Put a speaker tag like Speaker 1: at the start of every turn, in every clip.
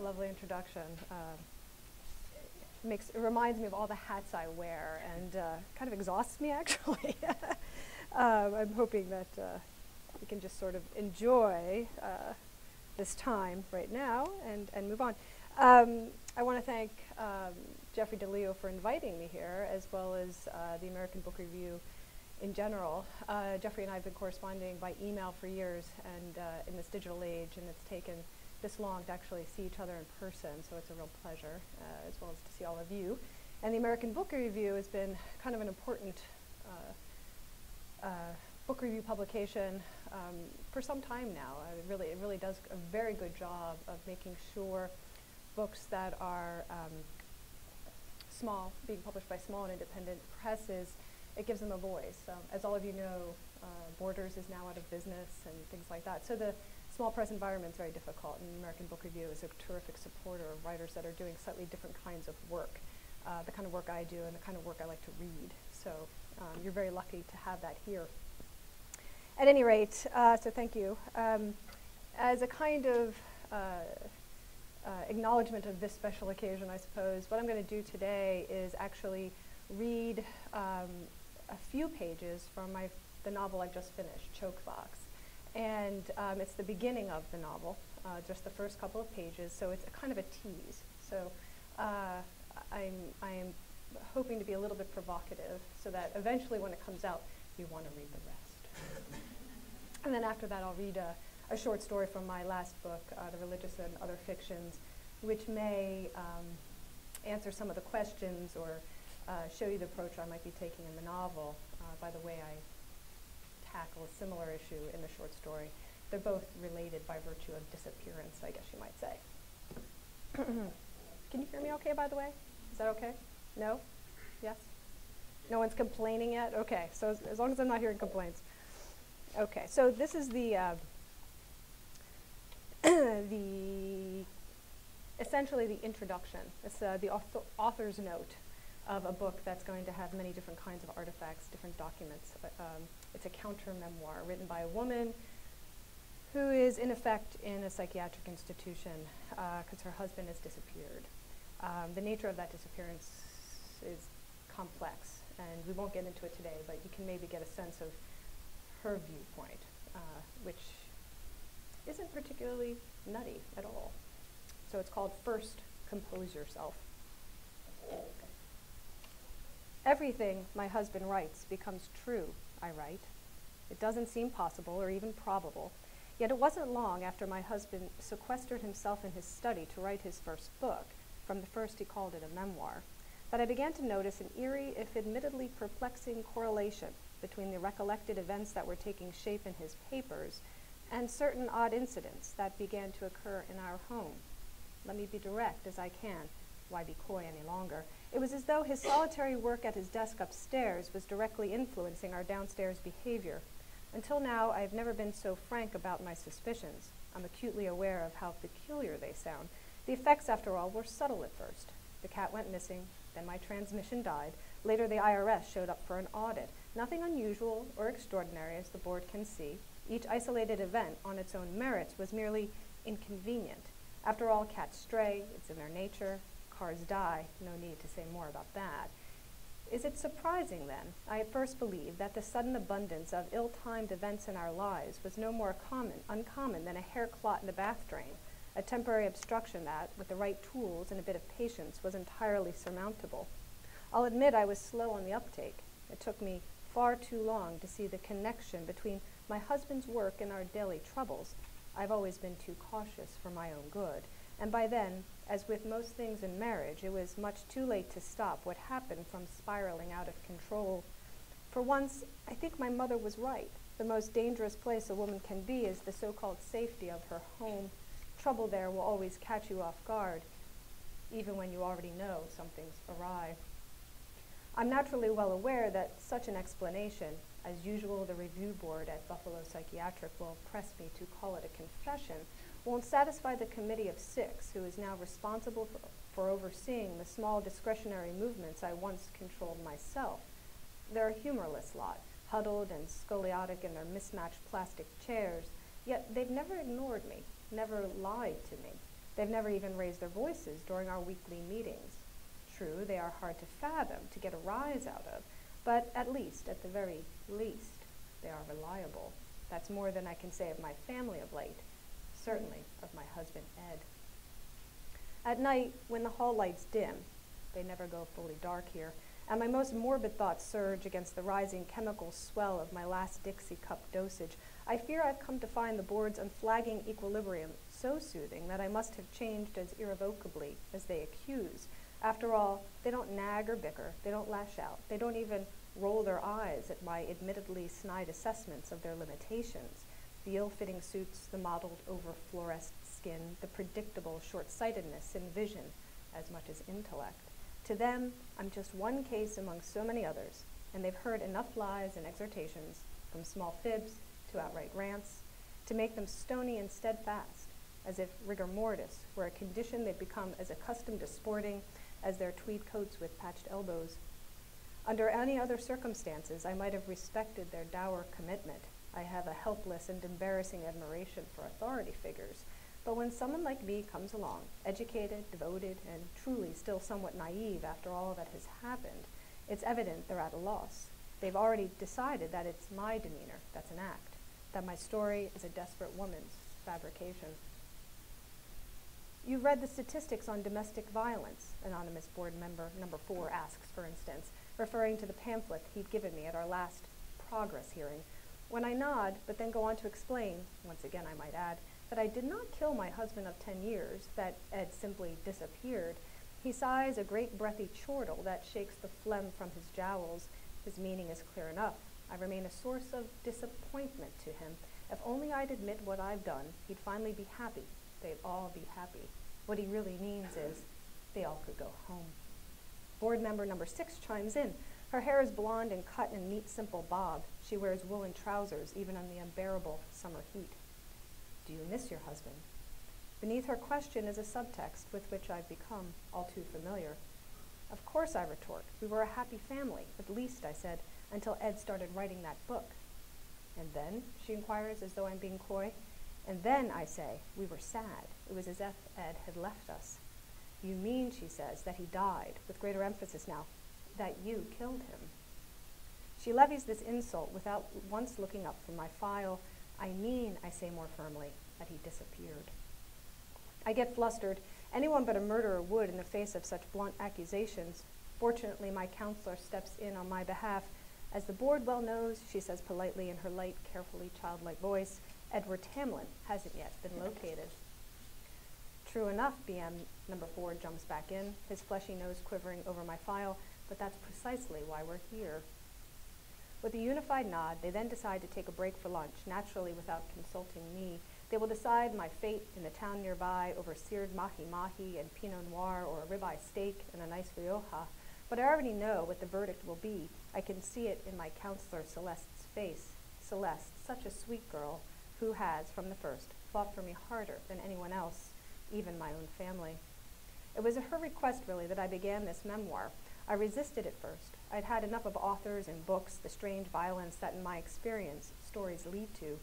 Speaker 1: lovely introduction. It reminds me of all the hats I wear and kind of exhausts me, actually. I'm hoping that we can just sort of enjoy this time right now and move on. I want to thank Jeffrey DeLeo for inviting me here, as well as the American Book Review in general. Jeffrey and I have been corresponding by email for years, and in this digital age, and it's taken this long to actually see each other in person, so it's a real pleasure, as well as to see all of you. And the American Book Review has been kind of an important book review publication for some time now. It really does a very good job of making sure books that are small, being published by small and independent presses, it gives them a voice. As all of you know, Borders is now out of business and things like that. So the small press environment is very difficult, and the American Book Review is a terrific supporter of writers that are doing slightly different kinds of work, the kind of work I do and the kind of work I like to read. So you're very lucky to have that here. At any rate, so thank you. As a kind of acknowledgement of this special occasion, I suppose, what I'm going to do today is actually read a few pages from the novel I just finished, Chokebox. And it's the beginning of the novel, just the first couple of pages, so it's a kind of a tease. So I am hoping to be a little bit provocative so that eventually when it comes out, you want to read the rest. And then after that, I'll read a short story from my last book, The Religious and Other Fictions, which may answer some of the questions or show you the approach I might be taking in the novel. By the way, I tackle a similar issue in the short story. They're both related by virtue of disappearance, I guess you might say. Can you hear me okay, by the way? Is that okay? No? Yes? No one's complaining yet? Okay, so as long as I'm not hearing complaints. Okay, so this is the essentially the introduction. It's the author's note of a book that's going to have many different kinds of artifacts, different documents. It's a counter-memoir written by a woman who is, in effect, in a psychiatric institution because her husband has disappeared. The nature of that disappearance is complex, and we won't get into it today, but you can maybe get a sense of her viewpoint, which isn't particularly nutty at all. So it's called First Compose Yourself. Everything my husband writes becomes true, I write. It doesn't seem possible or even probable. Yet it wasn't long after my husband sequestered himself in his study to write his first book, from the first he called it a memoir, that I began to notice an eerie, if admittedly perplexing, correlation between the recollected events that were taking shape in his papers and certain odd incidents that began to occur in our home. Let me be direct as I can. Why be coy any longer? It was as though his solitary work at his desk upstairs was directly influencing our downstairs behavior. Until now, I have never been so frank about my suspicions. I'm acutely aware of how peculiar they sound. The effects, after all, were subtle at first. The cat went missing, then my transmission died. Later, the IRS showed up for an audit. Nothing unusual or extraordinary, as the board can see. Each isolated event on its own merits was merely inconvenient. After all, cats stray, it's in their nature. Cars die, no need to say more about that. Is it surprising, then, I at first believed that the sudden abundance of ill-timed events in our lives was no more uncommon than a hair clot in the bath drain, a temporary obstruction that, with the right tools and a bit of patience, was entirely surmountable. I'll admit I was slow on the uptake. It took me far too long to see the connection between my husband's work and our daily troubles. I've always been too cautious for my own good, and by then, as with most things in marriage, it was much too late to stop what happened from spiraling out of control. For once, I think my mother was right. The most dangerous place a woman can be is the so-called safety of her home. Trouble there will always catch you off guard, even when you already know something's awry. I'm naturally well aware that such an explanation, as usual the review board at Buffalo Psychiatric will press me to call it a confession, won't satisfy the committee of 6 who is now responsible for overseeing the small discretionary movements I once controlled myself. They're a humorless lot, huddled and scoliotic in their mismatched plastic chairs, yet they've never ignored me, never lied to me. They've never even raised their voices during our weekly meetings. True, they are hard to fathom, to get a rise out of, but at the very least, they are reliable. That's more than I can say of my family of late, certainly of my husband, Ed. At night, when the hall lights dim, they never go fully dark here, and my most morbid thoughts surge against the rising chemical swell of my last Dixie cup dosage, I fear I've come to find the board's unflagging equilibrium so soothing that I must have changed as irrevocably as they accuse. After all, they don't nag or bicker, they don't lash out, they don't even roll their eyes at my admittedly snide assessments of their limitations. The ill-fitting suits, the mottled over-fluoresced skin, the predictable short-sightedness in vision as much as intellect. To them, I'm just one case among so many others, and they've heard enough lies and exhortations, from small fibs to outright rants, to make them stony and steadfast, as if rigor mortis were a condition they'd become as accustomed to sporting as their tweed coats with patched elbows. Under any other circumstances, I might have respected their dour commitment. I have a helpless and embarrassing admiration for authority figures. But when someone like me comes along, educated, devoted, and truly still somewhat naive after all that has happened, it's evident they're at a loss. They've already decided that it's my demeanor that's an act, that my story is a desperate woman's fabrication. You've read the statistics on domestic violence, anonymous board member number 4 asks, for instance, referring to the pamphlet he'd given me at our last progress hearing. When I nod, but then go on to explain, once again I might add, that I did not kill my husband of 10 years, that Ed simply disappeared, he sighs a great breathy chortle that shakes the phlegm from his jowls. His meaning is clear enough. I remain a source of disappointment to him. If only I'd admit what I've done, he'd finally be happy. They'd all be happy. What he really means is they all could go home. Board member number 6 chimes in. Her hair is blonde and cut in a neat, simple bob. She wears woolen trousers, even in the unbearable summer heat. Do you miss your husband? Beneath her question is a subtext with which I've become all too familiar. Of course, I retort. We were a happy family, at least, I said, until Ed started writing that book. And then, she inquires as though I'm being coy. And then, I say, we were sad. It was as if Ed had left us. You mean, she says, that he died, with greater emphasis now, that you killed him. She levies this insult without once looking up from my file. I mean, I say more firmly, that he disappeared. I get flustered. Anyone but a murderer would in the face of such blunt accusations. Fortunately, my counselor steps in on my behalf. As the board well knows, she says politely in her light, carefully childlike voice, Edward Tamlin hasn't yet been located. True enough, BM number 4 jumps back in, his fleshy nose quivering over my file, but that's precisely why we're here. With a unified nod, they then decide to take a break for lunch, naturally without consulting me. They will decide my fate in the town nearby over seared mahi-mahi and pinot noir or a ribeye steak and a nice rioja. But I already know what the verdict will be. I can see it in my counselor Celeste's face. Celeste, such a sweet girl, who has, from the first, fought for me harder than anyone else, even my own family. It was at her request, really, that I began this memoir. I resisted at first. I'd had enough of authors and books, the strange violence that in my experience stories lead to.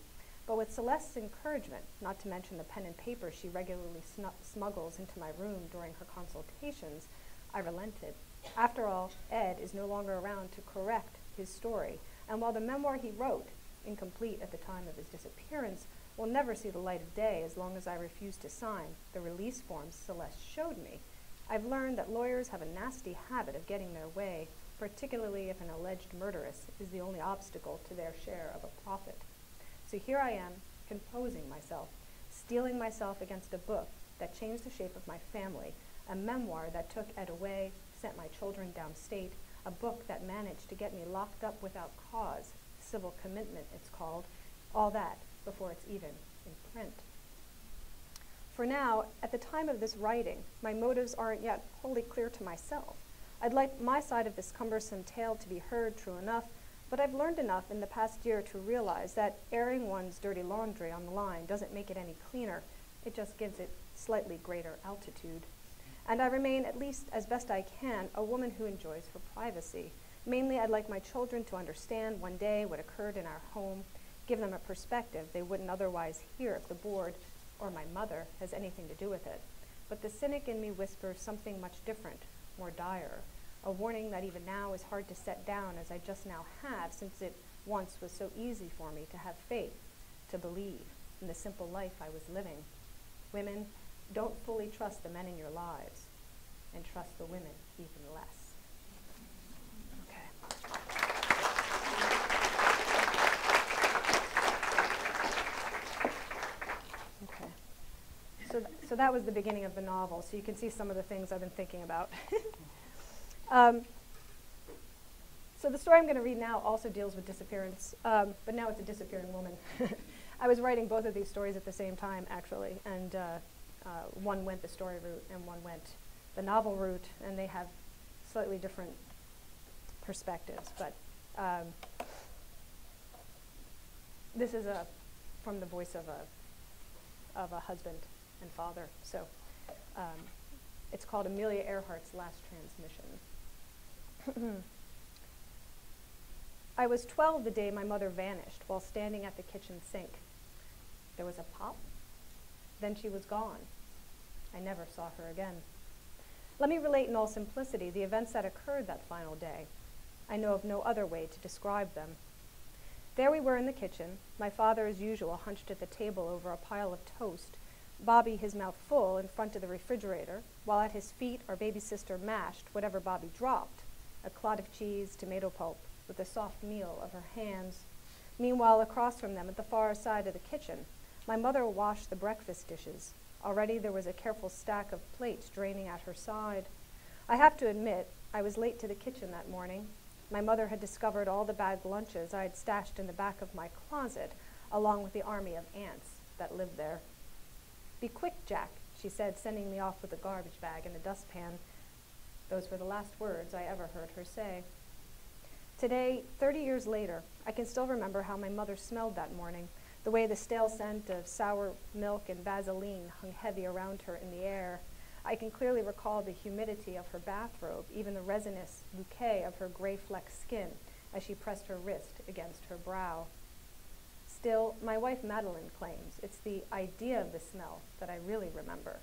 Speaker 1: But with Celeste's encouragement, not to mention the pen and paper she regularly smuggles into my room during her consultations, I relented. After all, Ed is no longer around to correct his story, and while the memoir he wrote, incomplete at the time of his disappearance, will never see the light of day as long as I refuse to sign the release forms Celeste showed me, I've learned that lawyers have a nasty habit of getting their way, particularly if an alleged murderess is the only obstacle to their share of a profit. So here I am, composing myself, steeling myself against a book that changed the shape of my family, a memoir that took Ed away, sent my children downstate, a book that managed to get me locked up without cause, civil commitment it's called, all that before it's even in print. For now, at the time of this writing, my motives aren't yet wholly clear to myself. I'd like my side of this cumbersome tale to be heard, true enough, but I've learned enough in the past year to realize that airing one's dirty laundry on the line doesn't make it any cleaner, it just gives it slightly greater altitude. And I remain, at least as best I can, a woman who enjoys her privacy. Mainly, I'd like my children to understand one day what occurred in our home, give them a perspective they wouldn't otherwise hear if the board or my mother has anything to do with it. but the cynic in me whispers something much different, more dire, a warning that even now is hard to set down as I just now have, since it once was so easy for me to have faith, to believe in the simple life I was living. Women, don't fully trust the men in your lives, and trust the women even less. So that was the beginning of the novel, so you can see some of the things I've been thinking about. So the story I'm going to read now also deals with disappearance, but now it's a disappearing woman. I was writing both of these stories at the same time, actually, and one went the story route and one went the novel route, and they have slightly different perspectives. But this is from the voice of a husband and father. So it's called Amelia Earhart's Last Transmission. I was 12 the day my mother vanished while standing at the kitchen sink. There was a pop, then she was gone. I never saw her again. Let me relate in all simplicity the events that occurred that final day. I know of no other way to describe them. There we were in the kitchen, my father as usual hunched at the table over a pile of toast, Bobby, his mouth full, in front of the refrigerator, while at his feet our baby sister mashed whatever Bobby dropped, a clod of cheese, tomato pulp, with the soft meal of her hands. Meanwhile, across from them, at the far side of the kitchen, my mother washed the breakfast dishes. Already there was a careful stack of plates draining at her side. I have to admit, I was late to the kitchen that morning. My mother had discovered all the bagged lunches I had stashed in the back of my closet, along with the army of ants that lived there. Be quick, Jack, she said, sending me off with a garbage bag and a dustpan. Those were the last words I ever heard her say. Today, 30 years later, I can still remember how my mother smelled that morning, the way the stale scent of sour milk and Vaseline hung heavy around her in the air. I can clearly recall the humidity of her bathrobe, even the resinous bouquet of her gray-flecked skin as she pressed her wrist against her brow. Still, my wife Madeline claims it's the idea of the smell that I really remember,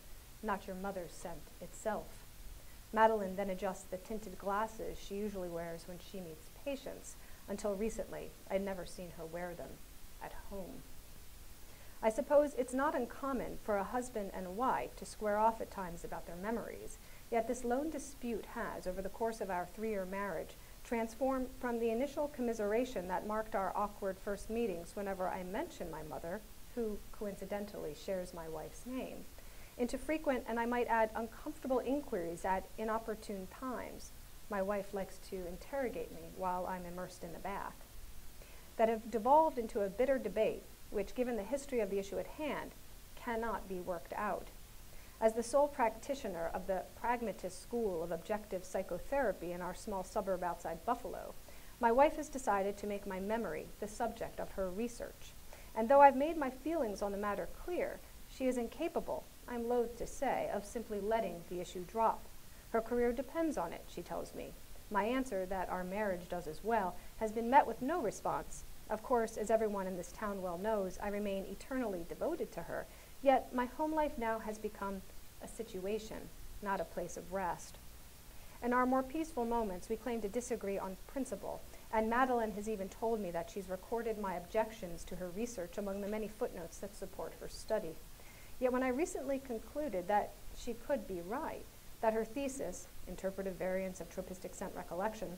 Speaker 1: not your mother's scent itself. Madeline then adjusts the tinted glasses she usually wears when she meets patients. Until recently, I'd never seen her wear them at home. I suppose it's not uncommon for a husband and a wife to square off at times about their memories, yet this lone dispute has, over the course of our 3-year marriage, transformed from the initial commiseration that marked our awkward first meetings whenever I mention my mother, who coincidentally shares my wife's name, into frequent, and I might add, uncomfortable inquiries at inopportune times. My wife likes to interrogate me while I'm immersed in the bath, that have devolved into a bitter debate, which, given the history of the issue at hand, cannot be worked out. As the sole practitioner of the pragmatist school of objective psychotherapy in our small suburb outside Buffalo, my wife has decided to make my memory the subject of her research. And though I've made my feelings on the matter clear, she is incapable, I'm loath to say, of simply letting the issue drop. Her career depends on it, she tells me. My answer, that our marriage does as well, has been met with no response. Of course, as everyone in this town well knows, I remain eternally devoted to her, yet my home life now has become a situation, not a place of rest. In our more peaceful moments, we claim to disagree on principle, and Madeline has even told me that she's recorded my objections to her research among the many footnotes that support her study. Yet when I recently concluded that she could be right, that her thesis, Interpretive Variants of Tropistic Scent Recollection,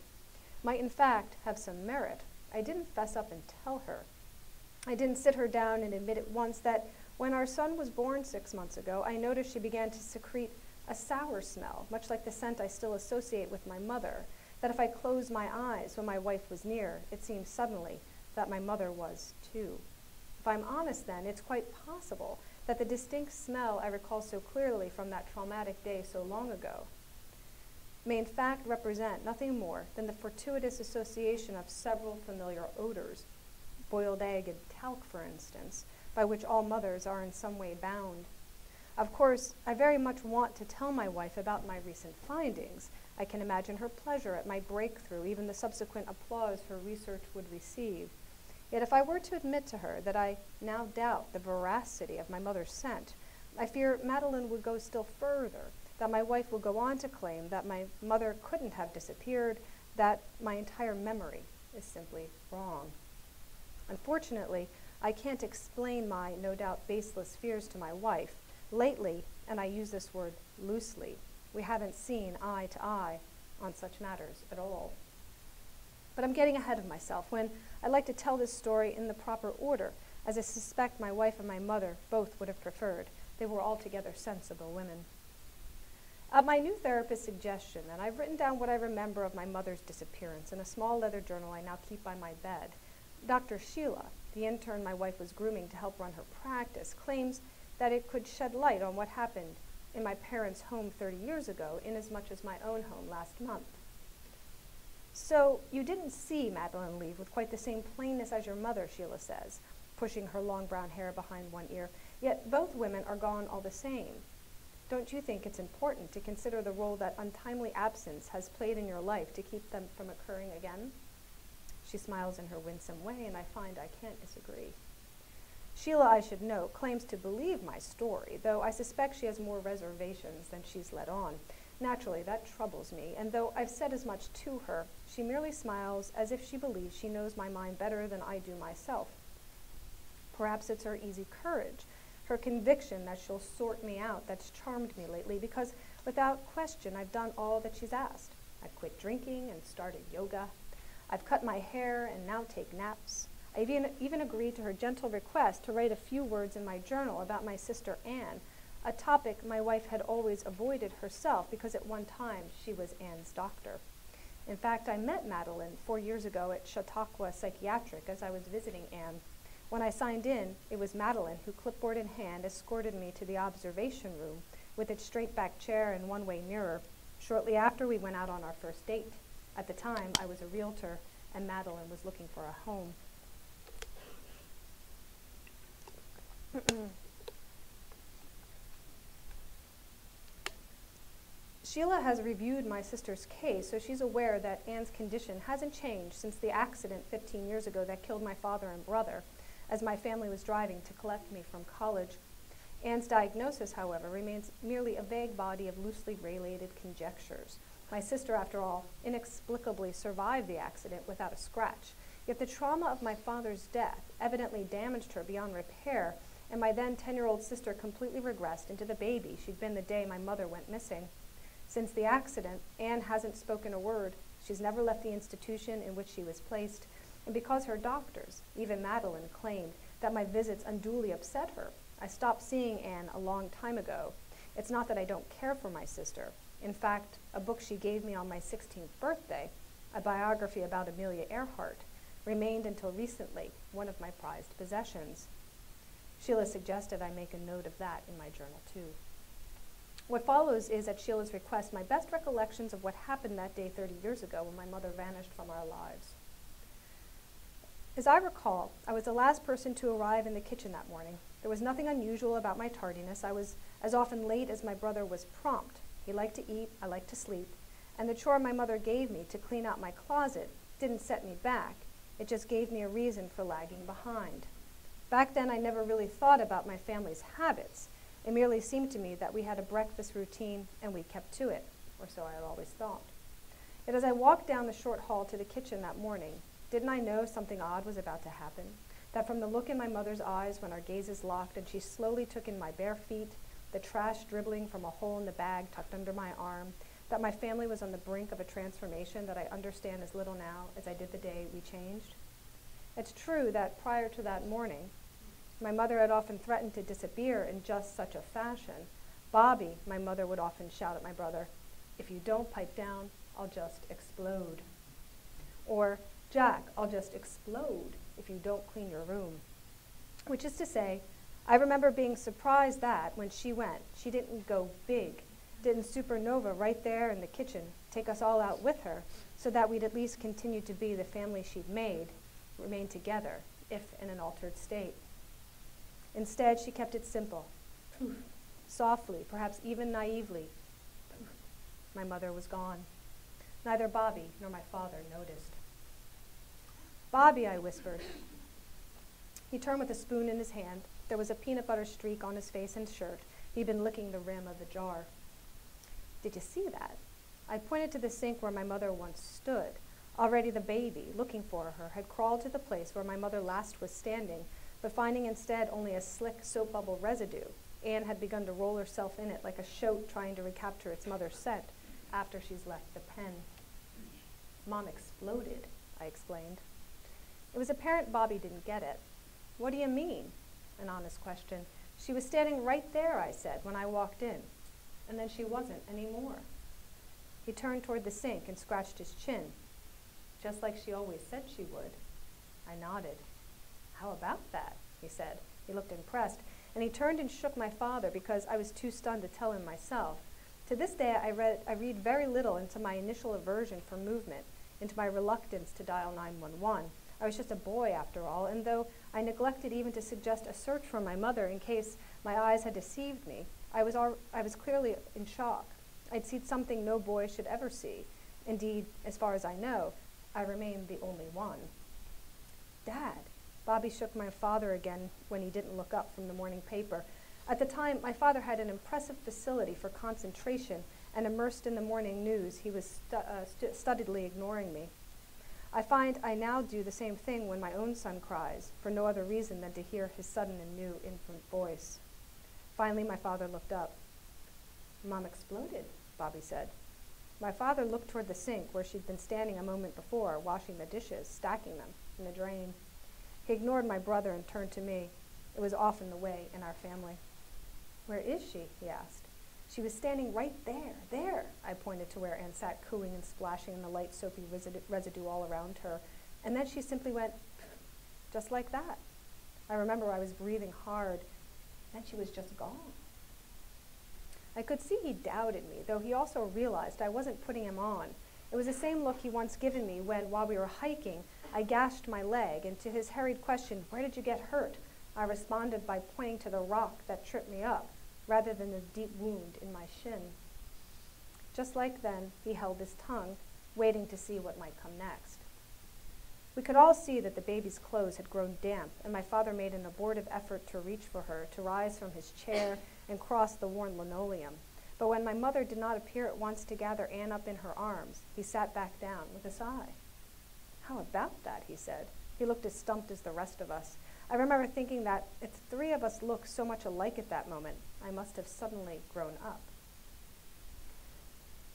Speaker 1: might in fact have some merit, I didn't fess up and tell her. I didn't sit her down and admit at once that when our son was born 6 months ago, I noticed she began to secrete a sour smell, much like the scent I still associate with my mother, that if I closed my eyes when my wife was near, it seemed suddenly that my mother was too. If I'm honest then, it's quite possible that the distinct smell I recall so clearly from that traumatic day so long ago may in fact represent nothing more than the fortuitous association of several familiar odors, boiled egg and talc, for instance, by which all mothers are in some way bound. Of course, I very much want to tell my wife about my recent findings. I can imagine her pleasure at my breakthrough, even the subsequent applause her research would receive. Yet if I were to admit to her that I now doubt the veracity of my mother's scent, I fear Madeline would go still further, that my wife will go on to claim that my mother couldn't have disappeared, that my entire memory is simply wrong. Unfortunately, I can't explain my no doubt baseless fears to my wife. Lately, and I use this word loosely, we haven't seen eye to eye on such matters at all. But I'm getting ahead of myself when I like to tell this story in the proper order, as I suspect my wife and my mother both would have preferred. They were altogether sensible women. At my new therapist's suggestion, and I've written down what I remember of my mother's disappearance in a small leather journal I now keep by my bed, Dr. Sheila, the intern my wife was grooming to help run her practice, claims that it could shed light on what happened in my parents' home 30 years ago, inasmuch as my own home last month. So you didn't see Madeline leave with quite the same plainness as your mother, Sheila says, pushing her long brown hair behind one ear, yet both women are gone all the same. Don't you think it's important to consider the role that untimely absence has played in your life to keep them from occurring again? She smiles in her winsome way, and I find I can't disagree. Sheila, I should note, claims to believe my story, though I suspect she has more reservations than she's let on. Naturally, that troubles me, and though I've said as much to her, she merely smiles as if she believes she knows my mind better than I do myself. Perhaps it's her easy courage, her conviction that she'll sort me out, that's charmed me lately, because without question I've done all that she's asked. I've quit drinking and started yoga. I've cut my hair and now take naps. I've even agreed to her gentle request to write a few words in my journal about my sister Anne, a topic my wife had always avoided herself because at one time she was Anne's doctor. In fact, I met Madeline 4 years ago at Chautauqua Psychiatric as I was visiting Anne. When I signed in, it was Madeline who, clipboard in hand, escorted me to the observation room with its straight-back chair and one-way mirror. Shortly after, we went out on our first date. At the time, I was a realtor, and Madeline was looking for a home. Sheila has reviewed my sister's case, so she's aware that Anne's condition hasn't changed since the accident 15 years ago that killed my father and brother, as my family was driving to collect me from college. Anne's diagnosis, however, remains merely a vague body of loosely related conjectures. My sister, after all, inexplicably survived the accident without a scratch, yet the trauma of my father's death evidently damaged her beyond repair, and my then 10-year-old sister completely regressed into the baby she'd been the day my mother went missing. Since the accident, Anne hasn't spoken a word. She's never left the institution in which she was placed, and because her doctors, even Madeline, claimed that my visits unduly upset her, I stopped seeing Anne a long time ago. It's not that I don't care for my sister. In fact, a book she gave me on my 16th birthday, a biography about Amelia Earhart, remained until recently one of my prized possessions. Sheila suggested I make a note of that in my journal, too. What follows is, at Sheila's request, my best recollections of what happened that day 30 years ago when my mother vanished from our lives. As I recall, I was the last person to arrive in the kitchen that morning. There was nothing unusual about my tardiness. I was as often late as my brother was prompt. He liked to eat, I liked to sleep, and the chore my mother gave me to clean out my closet didn't set me back. It just gave me a reason for lagging behind. Back then, I never really thought about my family's habits. It merely seemed to me that we had a breakfast routine and we kept to it, or so I had always thought. Yet as I walked down the short hall to the kitchen that morning, didn't I know something odd was about to happen? That from the look in my mother's eyes when our gazes locked and she slowly took in my bare feet, the trash dribbling from a hole in the bag tucked under my arm, that my family was on the brink of a transformation that I understand as little now as I did the day we changed? It's true that prior to that morning, my mother had often threatened to disappear in just such a fashion. "Bobby," my mother would often shout at my brother, "if you don't pipe down, I'll just explode." Or, "Jack, I'll just explode if you don't clean your room." Which is to say, I remember being surprised that, when she went, she didn't go big, didn't supernova right there in the kitchen, take us all out with her, so that we'd at least continue to be the family she'd made, remain together, if in an altered state. Instead, she kept it simple. Poof. Softly, perhaps even naively. Poof. My mother was gone. Neither Bobby nor my father noticed. "Bobby," I whispered. He turned with a spoon in his hand. There was a peanut butter streak on his face and shirt, He'd been licking the rim of the jar. "Did you see that?" I pointed to the sink where my mother once stood. Already the baby, looking for her, had crawled to the place where my mother last was standing, but finding instead only a slick soap bubble residue, Anne had begun to roll herself in it like a shoat trying to recapture its mother's scent after she's left the pen. "Mom exploded," I explained. It was apparent Bobby didn't get it. "What do you mean?" An honest question. "She was standing right there," I said, "when I walked in. And then she wasn't anymore." He turned toward the sink and scratched his chin. "Just like she always said she would." I nodded. "How about that?" he said. He looked impressed, and he turned and shook my father because I was too stunned to tell him myself. To this day, I read very little into my initial aversion for movement, into my reluctance to dial 911. I was just a boy, after all, and though I neglected even to suggest a search for my mother in case my eyes had deceived me, I was clearly in shock. I'd seen something no boy should ever see. Indeed, as far as I know, I remained the only one. "Dad," Bobby shook my father again when he didn't look up from the morning paper. At the time, my father had an impressive facility for concentration, and immersed in the morning news, he was studiedly ignoring me. I find I now do the same thing when my own son cries, for no other reason than to hear his sudden and new infant voice. Finally, my father looked up. "Mom exploded," Bobby said. My father looked toward the sink where she'd been standing a moment before, washing the dishes, stacking them in the drain. He ignored my brother and turned to me. It was often the way in our family. "Where is she?" he asked. "She was standing right there," I pointed to where Anne sat cooing and splashing in the light soapy residue all around her. And then she simply went, just like that. I remember I was breathing hard. Then she was just gone. I could see he doubted me, though he also realized I wasn't putting him on. It was the same look he once given me when, while we were hiking, I gashed my leg, and to his harried question, "Where did you get hurt?" I responded by pointing to the rock that tripped me up, rather than the deep wound in my shin. Just like then, he held his tongue, waiting to see what might come next. We could all see that the baby's clothes had grown damp, and my father made an abortive effort to reach for her, to rise from his chair and cross the worn linoleum. But when my mother did not appear at once to gather Anne up in her arms, he sat back down with a sigh. "How about that?" he said. He looked as stumped as the rest of us. I remember thinking that if the three of us looked so much alike at that moment, I must have suddenly grown up.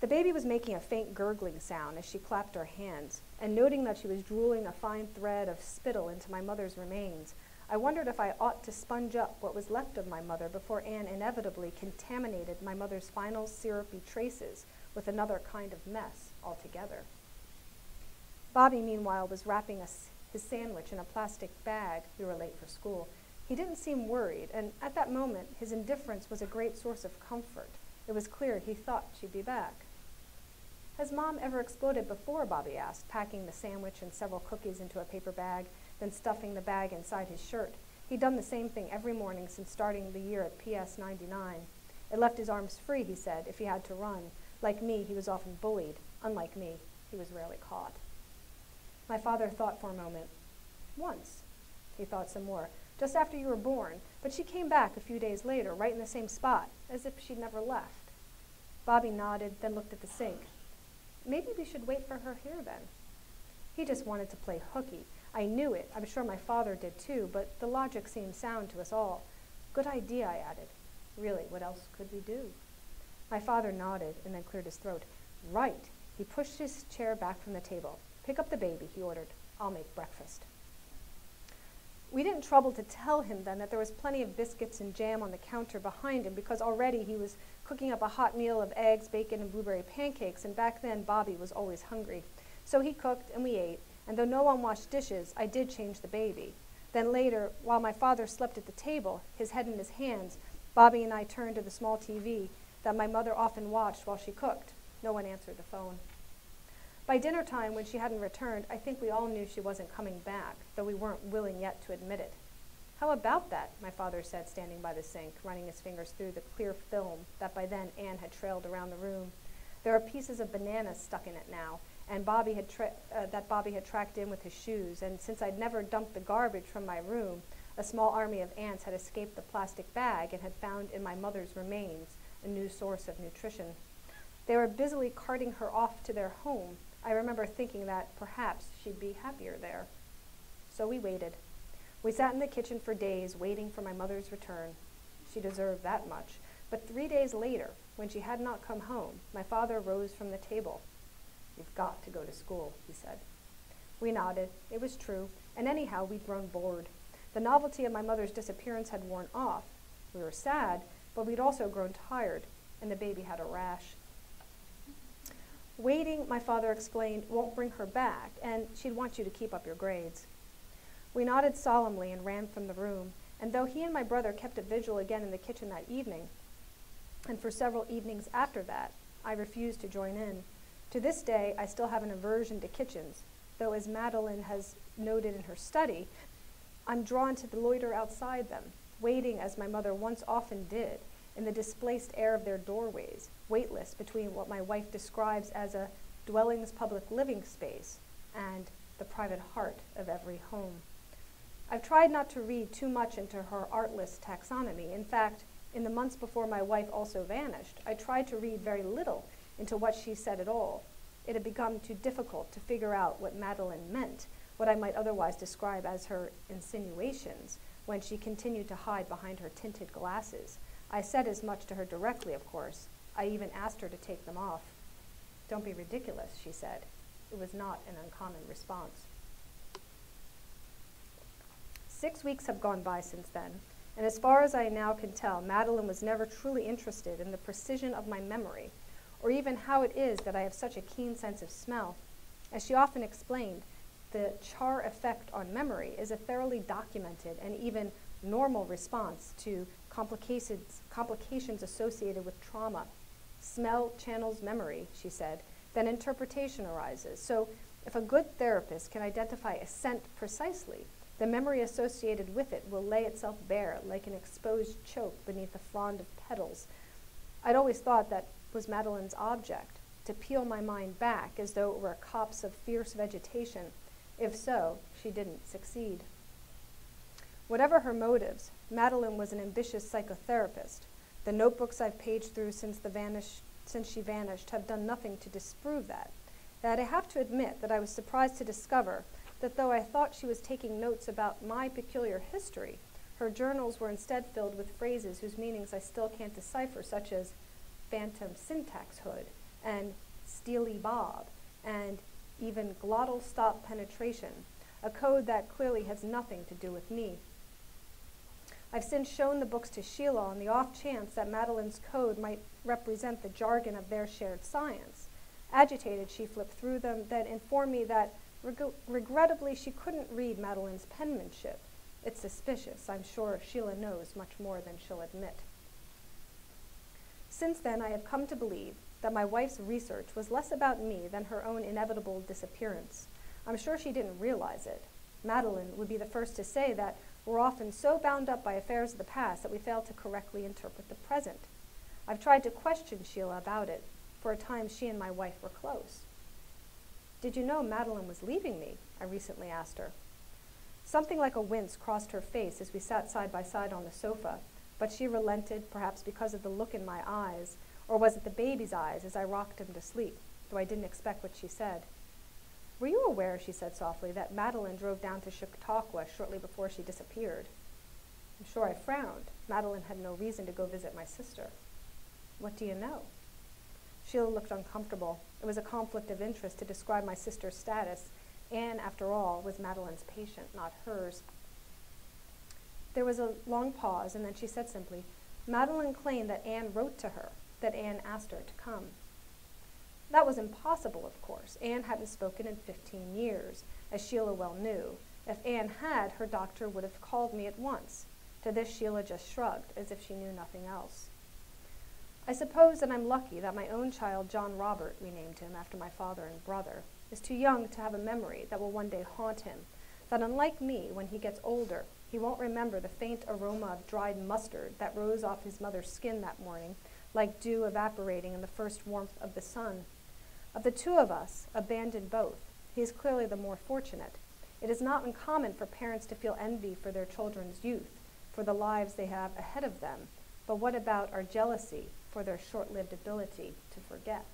Speaker 1: The baby was making a faint gurgling sound as she clapped her hands, and noting that she was drooling a fine thread of spittle into my mother's remains, I wondered if I ought to sponge up what was left of my mother before Anne inevitably contaminated my mother's final syrupy traces with another kind of mess altogether. Bobby, meanwhile, was wrapping his sandwich in a plastic bag. We were late for school. He didn't seem worried, and at that moment, his indifference was a great source of comfort. It was clear he thought she'd be back. "Has Mom ever exploded before?" Bobby asked, packing the sandwich and several cookies into a paper bag, then stuffing the bag inside his shirt. He'd done the same thing every morning since starting the year at PS 99. It left his arms free, he said, if he had to run. Like me, he was often bullied. Unlike me, he was rarely caught. My father thought for a moment. "Once." He thought some more. "Just after you were born, but she came back a few days later, right in the same spot, as if she'd never left." Bobby nodded, then looked at the sink. "Maybe we should wait for her here then." He just wanted to play hooky. I knew it. I'm sure my father did too, but the logic seemed sound to us all. "Good idea," I added. Really, what else could we do? My father nodded and then cleared his throat. "Right." He pushed his chair back from the table. "Pick up the baby," he ordered. "I'll make breakfast." We didn't trouble to tell him then that there was plenty of biscuits and jam on the counter behind him, because already he was cooking up a hot meal of eggs, bacon, and blueberry pancakes, and back then Bobby was always hungry. So he cooked and we ate, and though no one washed dishes, I did change the baby. Then later, while my father slept at the table, his head in his hands, Bobby and I turned to the small TV that my mother often watched while she cooked. No one answered the phone. By dinner time, when she hadn't returned, I think we all knew she wasn't coming back, though we weren't willing yet to admit it. "How about that?" my father said, standing by the sink, running his fingers through the clear film that by then Anne had trailed around the room. There are pieces of bananas stuck in it now, and Bobby had tracked in with his shoes, and since I'd never dumped the garbage from my room, A small army of ants had escaped the plastic bag and had found in my mother's remains a new source of nutrition. They were busily carting her off to their home. I remember thinking that perhaps she'd be happier there. So we waited. We sat in the kitchen for days, waiting for my mother's return. She deserved that much. But 3 days later, when she had not come home, my father rose from the table. "You've got to go to school," he said. We nodded. It was true, and anyhow, we'd grown bored. The novelty of my mother's disappearance had worn off. We were sad, but we'd also grown tired, and the baby had a rash. Waiting, my father explained, won't bring her back, and she'd want you to keep up your grades. We nodded solemnly and ran from the room, and though he and my brother kept a vigil again in the kitchen that evening, and for several evenings after that, I refused to join in. To this day, I still have an aversion to kitchens, though as Madeline has noted in her study, I'm drawn to loiter outside them, waiting as my mother once often did, in the displaced air of their doorways, weightless between what my wife describes as a dwelling's public living space and the private heart of every home. I've tried not to read too much into her artless taxonomy. In fact, in the months before my wife also vanished, I tried to read very little into what she said at all. It had become too difficult to figure out what Madeline meant, what I might otherwise describe as her insinuations, when she continued to hide behind her tinted glasses. I said as much to her directly, of course. I even asked her to take them off. "Don't be ridiculous," she said. It was not an uncommon response. 6 weeks have gone by since then, and as far as I now can tell, Madeline was never truly interested in the precision of my memory, or even how it is that I have such a keen sense of smell. As she often explained, the char effect on memory is a thoroughly documented and even normal response to complications associated with trauma. Smell channels memory, she said, then interpretation arises. So if a good therapist can identify a scent precisely, the memory associated with it will lay itself bare like an exposed choke beneath a frond of petals. I'd always thought that was Madeline's object, to peel my mind back as though it were a copse of fierce vegetation. If so, she didn't succeed. Whatever her motives, Madeline was an ambitious psychotherapist. The notebooks I've paged through since she vanished have done nothing to disprove that. That I have to admit that I was surprised to discover that though I thought she was taking notes about my peculiar history, her journals were instead filled with phrases whose meanings I still can't decipher, such as phantom syntax hood, and steely bob, and even glottal stop penetration, a code that clearly has nothing to do with me. I've since shown the books to Sheila on the off chance that Madeline's code might represent the jargon of their shared science. Agitated, she flipped through them, then informed me that regrettably she couldn't read Madeline's penmanship. It's suspicious. I'm sure Sheila knows much more than she'll admit. Since then, I have come to believe that my wife's research was less about me than her own inevitable disappearance. I'm sure she didn't realize it. Madeline would be the first to say that we're often so bound up by affairs of the past that we fail to correctly interpret the present. I've tried to question Sheila about it. For a time, she and my wife were close. "Did you know Madeline was leaving me?" I recently asked her. Something like a wince crossed her face as we sat side by side on the sofa, but she relented, perhaps because of the look in my eyes, or was it the baby's eyes as I rocked him to sleep, though I didn't expect what she said. "Were you aware," she said softly, "that Madeline drove down to Chautauqua shortly before she disappeared?" I'm sure I frowned. Madeline had no reason to go visit my sister. "What do you know?" Sheila looked uncomfortable. It was a conflict of interest to describe my sister's status. Anne, after all, was Madeline's patient, not hers. There was a long pause, and then she said simply, "Madeline claimed that Anne wrote to her, that Anne asked her to come." That was impossible, of course. Anne hadn't spoken in 15 years, as Sheila well knew. If Anne had, her doctor would have called me at once. To this, Sheila just shrugged, as if she knew nothing else. I suppose that I'm lucky that my own child, John Robert, we named him after my father and brother, is too young to have a memory that will one day haunt him, that unlike me, when he gets older, he won't remember the faint aroma of dried mustard that rose off his mother's skin that morning, like dew evaporating in the first warmth of the sun. Of the two of us, abandoned both, he is clearly the more fortunate. It is not uncommon for parents to feel envy for their children's youth, for the lives they have ahead of them. But what about our jealousy for their short-lived ability to forget?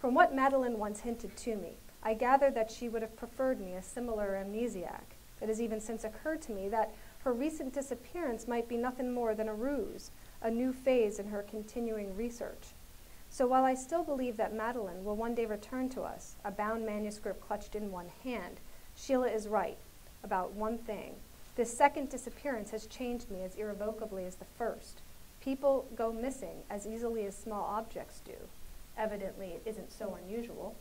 Speaker 1: From what Madeline once hinted to me, I gathered that she would have preferred me a similar amnesiac. It has even since occurred to me that her recent disappearance might be nothing more than a ruse, a new phase in her continuing research. So while I still believe that Madeline will one day return to us, a bound manuscript clutched in one hand, Sheila is right about one thing. This second disappearance has changed me as irrevocably as the first. People go missing as easily as small objects do. Evidently, it isn't so unusual.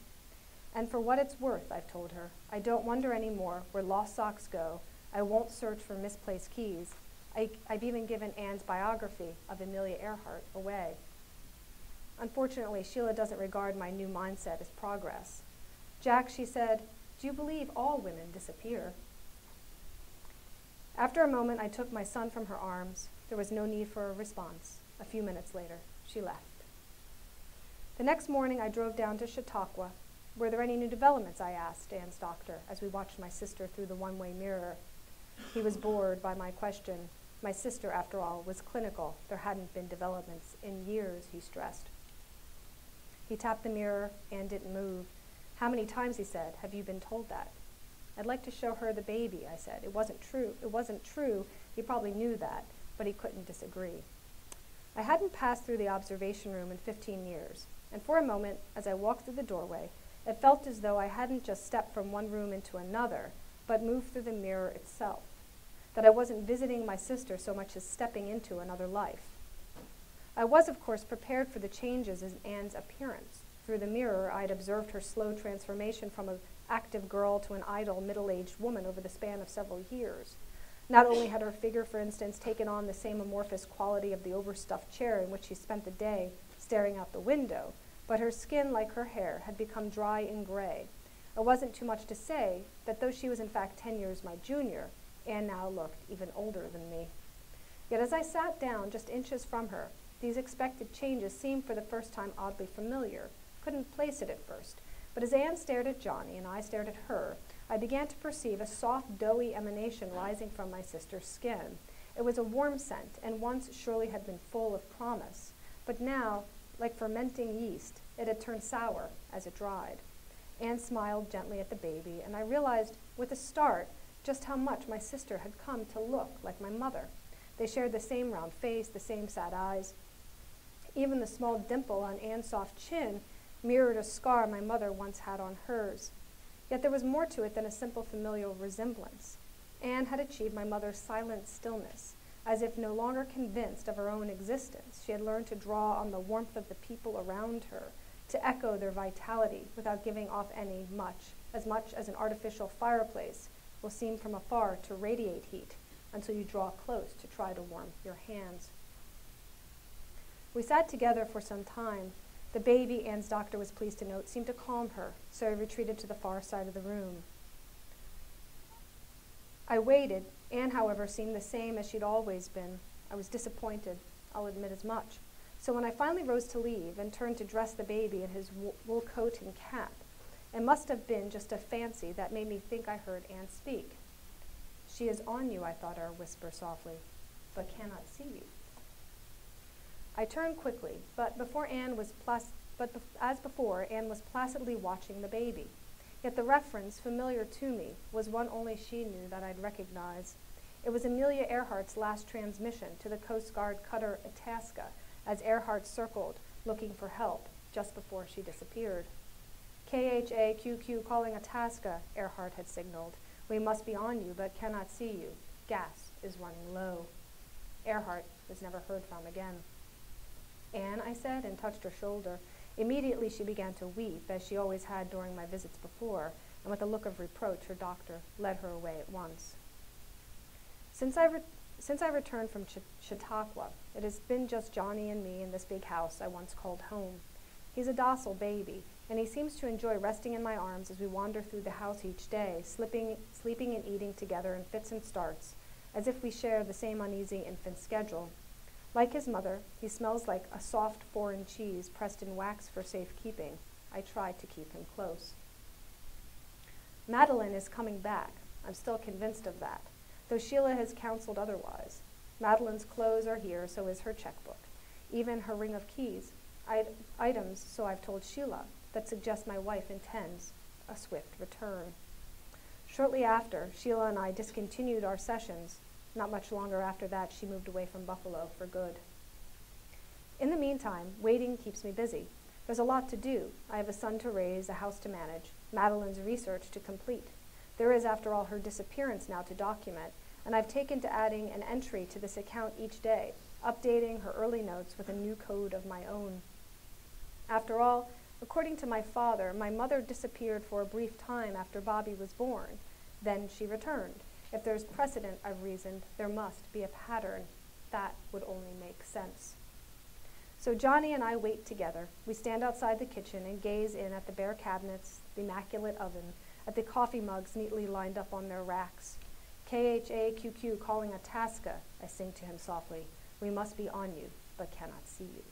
Speaker 1: And for what it's worth, I've told her, I don't wonder anymore where lost socks go. I won't search for misplaced keys. I've even given Anne's biography of Amelia Earhart away. Unfortunately, Sheila doesn't regard my new mindset as progress. Jack, she said, do you believe all women disappear? After a moment, I took my son from her arms. There was no need for a response. A few minutes later, she left. The next morning, I drove down to Chautauqua. Were there any new developments, I asked Anne's doctor as we watched my sister through the one-way mirror. He was bored by my question. My sister, after all, was clinical. There hadn't been developments in years, he stressed. He tapped the mirror. Anne didn't move. How many times, he said, have you been told that? I'd like to show her the baby, I said. It wasn't true. It wasn't true. He probably knew that, but he couldn't disagree. I hadn't passed through the observation room in 15 years, and for a moment, as I walked through the doorway, it felt as though I hadn't just stepped from one room into another, but moved through the mirror itself, that I wasn't visiting my sister so much as stepping into another life. I was, of course, prepared for the changes in Anne's appearance. Through the mirror, I'd observed her slow transformation from an active girl to an idle, middle-aged woman over the span of several years. Not only had her figure, for instance, taken on the same amorphous quality of the overstuffed chair in which she spent the day staring out the window, but her skin, like her hair, had become dry and gray. It wasn't too much to say that though she was in fact 10 years my junior, Anne now looked even older than me. Yet as I sat down just inches from her, these expected changes seemed for the first time oddly familiar. Couldn't place it at first, but as Anne stared at Johnny and I stared at her, I began to perceive a soft, doughy emanation rising from my sister's skin. It was a warm scent, and once surely had been full of promise, but now, like fermenting yeast, it had turned sour as it dried. Anne smiled gently at the baby, and I realized with a start just how much my sister had come to look like my mother. They shared the same round face, the same sad eyes. Even the small dimple on Anne's soft chin mirrored a scar my mother once had on hers. Yet there was more to it than a simple familial resemblance. Anne had achieved my mother's silent stillness. As if no longer convinced of her own existence, she had learned to draw on the warmth of the people around her, to echo their vitality without giving off as much as an artificial fireplace will seem from afar to radiate heat until you draw close to try to warm your hands. We sat together for some time. The baby, Anne's doctor was pleased to note, seemed to calm her, so I retreated to the far side of the room. I waited. Anne, however, seemed the same as she'd always been. I was disappointed, I'll admit as much. So when I finally rose to leave and turned to dress the baby in his wool coat and cap, it must have been just a fancy that made me think I heard Anne speak. She is on you, I thought her whisper softly, but cannot see you. I turned quickly, but as before, Anne was placidly watching the baby. Yet the reference, familiar to me, was one only she knew that I'd recognize. It was Amelia Earhart's last transmission to the Coast Guard cutter Itasca, as Earhart circled, looking for help, just before she disappeared. KHAQQ calling Itasca, Earhart had signaled. We must be on you, but cannot see you. Gas is running low. Earhart was never heard from again. Anne, I said, and touched her shoulder. Immediately she began to weep, as she always had during my visits before, and with a look of reproach her doctor led her away at once. Since I returned from Chautauqua, it has been just Johnny and me in this big house I once called home. He's a docile baby, and he seems to enjoy resting in my arms as we wander through the house each day, sleeping and eating together in fits and starts, as if we share the same uneasy infant schedule. Like his mother, he smells like a soft foreign cheese pressed in wax for safekeeping. I try to keep him close. Madeline is coming back. I'm still convinced of that, though Sheila has counseled otherwise. Madeline's clothes are here, so is her checkbook. Even her ring of keys, items, so I've told Sheila, that suggest my wife intends a swift return. Shortly after, Sheila and I discontinued our sessions. Not much longer after that, she moved away from Buffalo for good. In the meantime, waiting keeps me busy. There's a lot to do. I have a son to raise, a house to manage, Madeline's research to complete. There is, after all, her disappearance now to document, and I've taken to adding an entry to this account each day, updating her early notes with a new code of my own. After all, according to my father, my mother disappeared for a brief time after Bobby was born. Then she returned. If there's precedent, I've reasoned, there must be a pattern. That would only make sense. So Johnny and I wait together. We stand outside the kitchen and gaze in at the bare cabinets, the immaculate oven, at the coffee mugs neatly lined up on their racks. KHAQQ calling a Tasca, I sing to him softly. We must be on you, but cannot see you.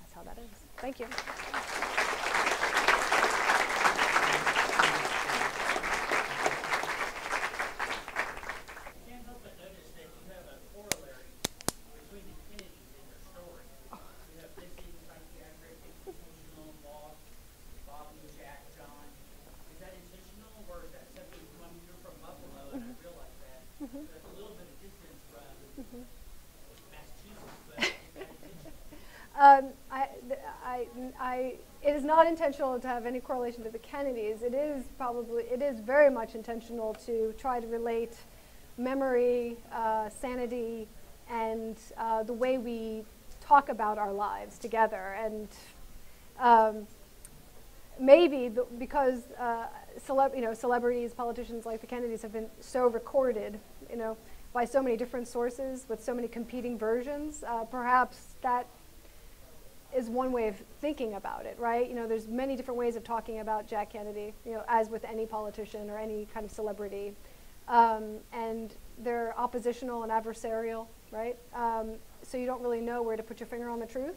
Speaker 1: That's how that is. Thank you. It is not intentional to have any correlation to the Kennedys. It is very much intentional to try to relate memory, sanity, and the way we talk about our lives together. And maybe because celebrities, politicians like the Kennedys have been so recorded, by so many different sources with so many competing versions, perhaps that is one way of thinking about it, right? There's many different ways of talking about Jack Kennedy, as with any politician or any kind of celebrity. And they're oppositional and adversarial, right? So you don't really know where to put your finger on the truth.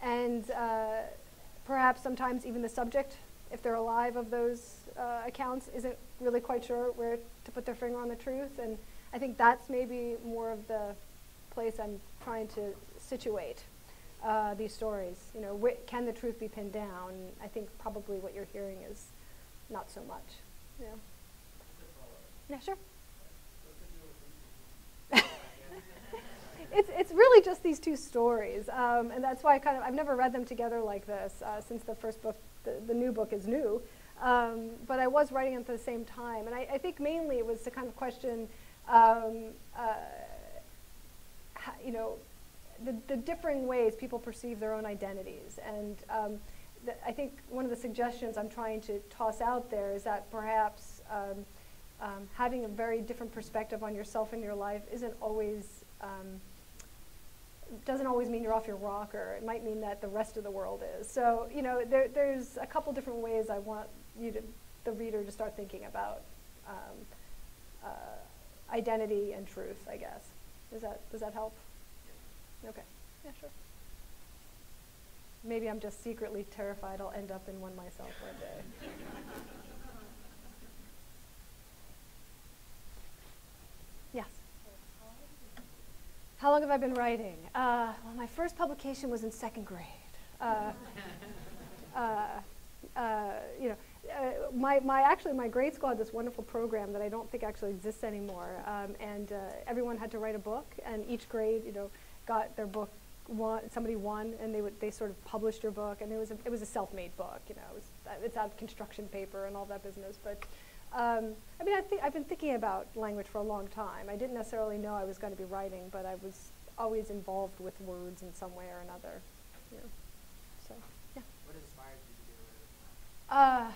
Speaker 1: And perhaps sometimes even the subject, if they're alive, of those accounts isn't really quite sure where to put their finger on the truth. And I think that's maybe more of the place I'm trying to situate these stories. Can the truth be pinned down? I think probably what you're hearing is not so much. Yeah. Yeah, sure. It's really just these two stories, and that's why I've never read them together like this since the first book, the new book is new, but I was writing them at the same time, and I think mainly it was to kind of question, the differing ways people perceive their own identities, and I think one of the suggestions I'm trying to toss out there is that perhaps having a very different perspective on yourself and your life doesn't always mean you're off your rocker. It might mean that the rest of the world is. So, there's a couple different ways I want the reader to start thinking about identity and truth, I guess. Does that help? Okay. Yeah, sure. Maybe I'm just secretly terrified I'll end up in one myself one day. Yes. How long have I been writing? Well, my first publication was in second grade. My grade school had this wonderful program that I don't think actually exists anymore, and everyone had to write a book, and each grade, got their book. Somebody won, and they sort of published your book, and it was a self-made book. It's out of construction paper and all that business, but. I've been thinking about language for a long time. I didn't necessarily know I was going to be writing, but I was always involved with words in some way or another. So, yeah.
Speaker 2: What inspired you to be a writer?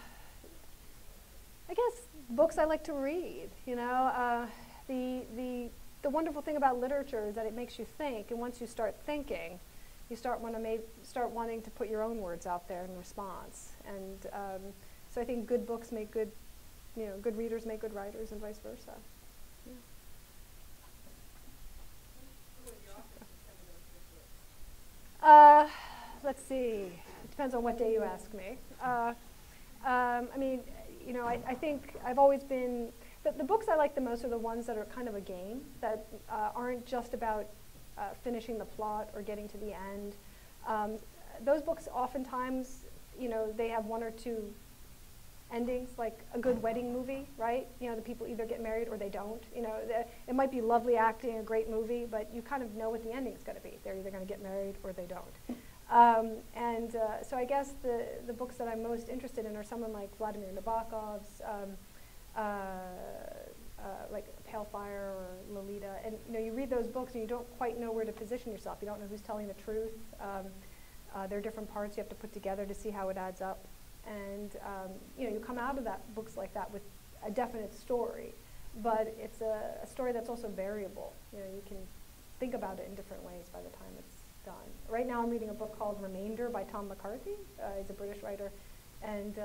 Speaker 1: I guess books I like to read. The wonderful thing about literature is that it makes you think, and once you start thinking, you start wanting to put your own words out there in response. And so I think good books make good. Good readers make good writers, and vice versa. Yeah. Let's see. It depends on what day you ask me. I think I've always been, the books I like the most are the ones that are kind of a game, that aren't just about finishing the plot or getting to the end. Those books oftentimes, they have one or two endings, like a good wedding movie, right? The people either get married or they don't. It might be lovely acting, a great movie, but you kind of know what the ending's going to be. They're either going to get married or they don't. So I guess the books that I'm most interested in are someone like Vladimir Nabokov's, like Pale Fire or Lolita. And you read those books and you don't quite know where to position yourself. You don't know who's telling the truth. There are different parts you have to put together to see how it adds up. And you come out of books like that with a definite story, but it's a story that's also variable. You can think about it in different ways by the time it's done. Right now I'm reading a book called Remainder by Tom McCarthy. He's a British writer, and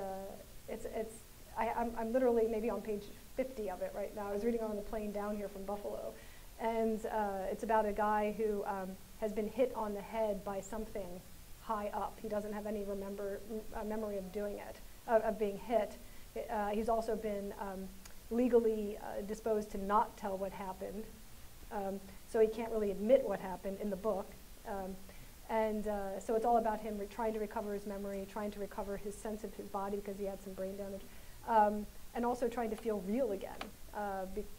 Speaker 1: I'm literally maybe on page 50 of it right now. I was reading it on the plane down here from Buffalo, and it's about a guy who has been hit on the head by something high up. He doesn't have any memory of doing it, of being hit. He's also been legally disposed to not tell what happened, so he can't really admit what happened in the book. So it's all about him trying to recover his memory, trying to recover his sense of his body because he had some brain damage, and also trying to feel real again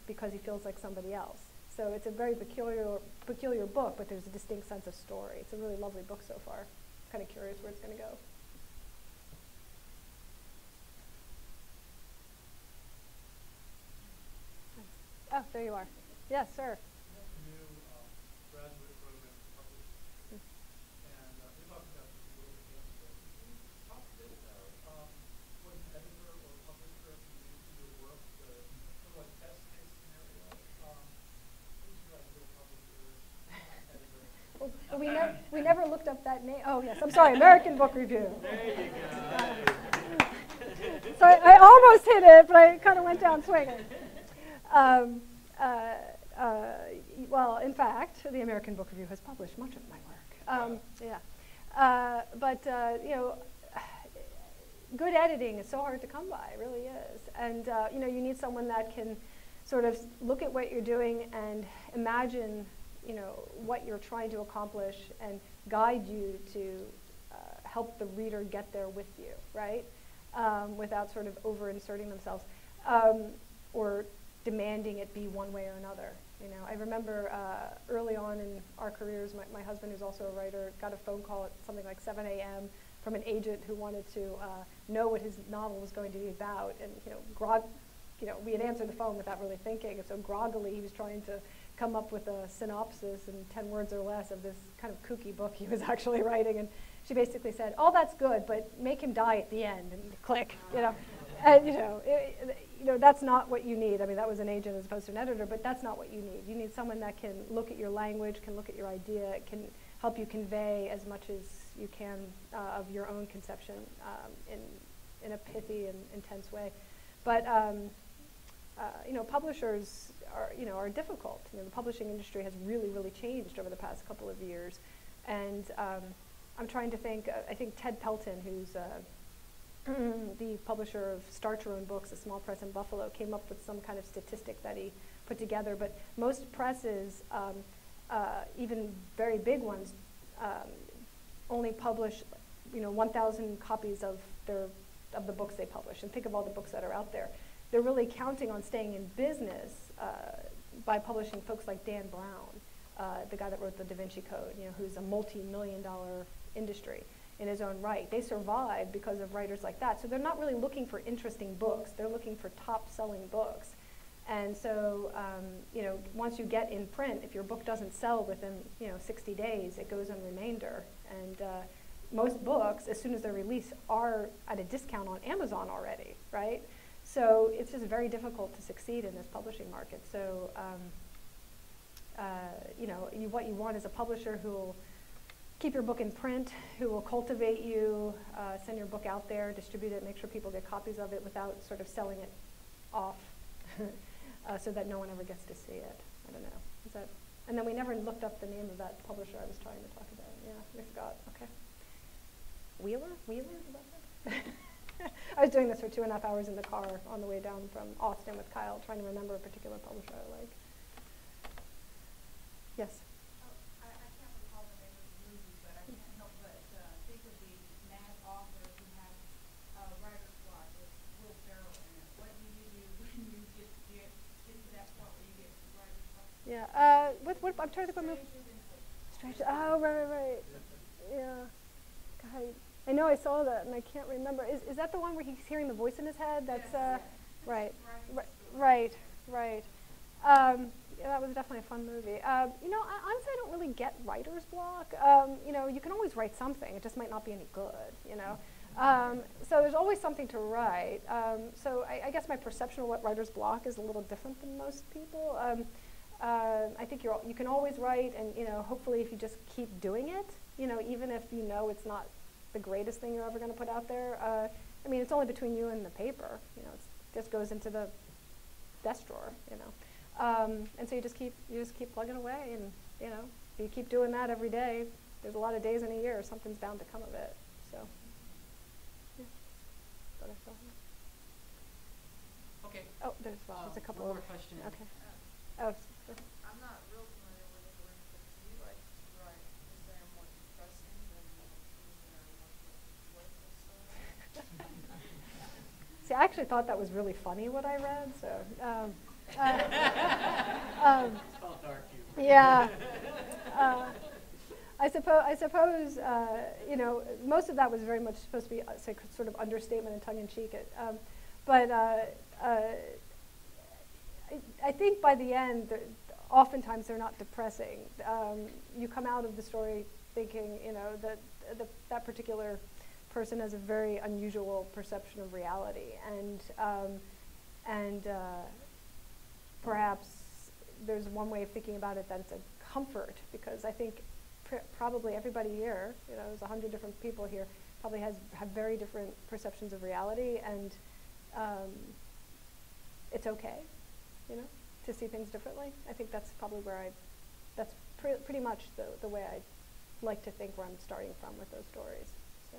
Speaker 1: because he feels like somebody else. So it's a very peculiar book, but there's a distinct sense of story. It's a really lovely book so far. Kind of curious where it's going to go. Oh, there you are. Yes, sir.
Speaker 2: New graduate program published, and we talked about this a little bit yesterday. Can you talk a bit about what an editor or publisher can do to your work, the sort of like best case scenario? Who's your ideal publisher, editor?
Speaker 1: Well, we never looked up that name. Oh, yes, I'm sorry, American Book Review.
Speaker 2: There you go.
Speaker 1: So I almost hit it, but I kind of went down swinging. Well, in fact, the American Book Review has published much of my work. Good editing is so hard to come by, it really is. And you need someone that can sort of look at what you're doing and imagine what you're trying to accomplish and guide you to help the reader get there with you, right? Without sort of over-inserting themselves or demanding it be one way or another. I remember early on in our careers, my husband, who's also a writer, got a phone call at something like 7 a.m. from an agent who wanted to know what his novel was going to be about, and we had answered the phone without really thinking, and so groggily he was trying to come up with a synopsis in 10 words or less of this kind of kooky book he was actually writing, and she basically said, "Oh, that's good, but make him die at the end," and click, and that's not what you need. I mean, that was an agent as opposed to an editor, but that's not what you need. You need someone that can look at your language, can look at your idea, can help you convey as much as you can of your own conception in a pithy and intense way. But publishers are difficult. The publishing industry has really, really changed over the past couple of years, and I'm trying to think. I think Ted Pelton, who's the publisher of Start Your Own Books, a small press in Buffalo, came up with some kind of statistic that he put together. But most presses, even very big ones, only publish 1,000 copies of the books they publish. And think of all the books that are out there. They're really counting on staying in business by publishing folks like Dan Brown, the guy that wrote the Da Vinci Code, who's a multi-million-dollar industry in his own right. They survive because of writers like that. So they're not really looking for interesting books. They're looking for top-selling books. And so, once you get in print, if your book doesn't sell within 60 days, it goes on Remainder. And most books, as soon as they're released, are at a discount on Amazon already, right? So it's just very difficult to succeed in this publishing market. So, what you want is a publisher who will keep your book in print, who will cultivate you, send your book out there, distribute it, make sure people get copies of it without sort of selling it off so that no one ever gets to see it. I don't know. And then we never looked up the name of that publisher I was trying to talk about. Yeah, we forgot. Okay. Wheeler? Is that I was doing this for 2.5 hours in the car on the way down from Austin with Kyle, trying to remember a particular publisher I like. Yes?
Speaker 3: I can't recall the name of the movie, but I can't help but think of the mad author who has writer's block with Will Ferrell in it. What do you do when you get to that point where you get writer's block?
Speaker 1: Yeah. I'm trying to think what movie. Stranger. Oh, right. Yeah. God, I know I saw that and I can't remember. Is that the one where he's hearing the voice in his head? That's
Speaker 3: yes.
Speaker 1: Right.
Speaker 3: Right.
Speaker 1: Yeah, that was definitely a fun movie. Honestly, I don't really get writer's block. You can always write something. It just might not be any good, So there's always something to write. So I guess my perception of what writer's block is a little different than most people. I think you can always write, and hopefully if you just keep doing it, even if it's not the greatest thing you're ever going to put out there. It's only between you and the paper. It just goes into the desk drawer. And so you just keep plugging away, and if you keep doing that every day, there's a lot of days in a year. Something's bound to come of it. So. Yeah.
Speaker 4: Okay.
Speaker 1: Oh, there's a couple
Speaker 4: one
Speaker 1: of
Speaker 4: more question.
Speaker 1: Okay. Oh.
Speaker 3: I'm not real familiar with it, but do you like to write? Is there more depressing than is there more joyful stories?
Speaker 1: See, I actually thought that was really funny what I read. So.
Speaker 4: It's called dark humor.
Speaker 1: Yeah. I suppose most of that was very much supposed to be sort of understatement and tongue-in-cheek. But I think by the end, oftentimes they're not depressing. You come out of the story thinking, that particular person has a very unusual perception of reality, and perhaps there's one way of thinking about it that it's a comfort, because I think probably everybody here, there's 100 different people here, probably have very different perceptions of reality, and it's okay, to see things differently. I think that's probably that's pretty much the way I like to think where I'm starting from with those stories. So.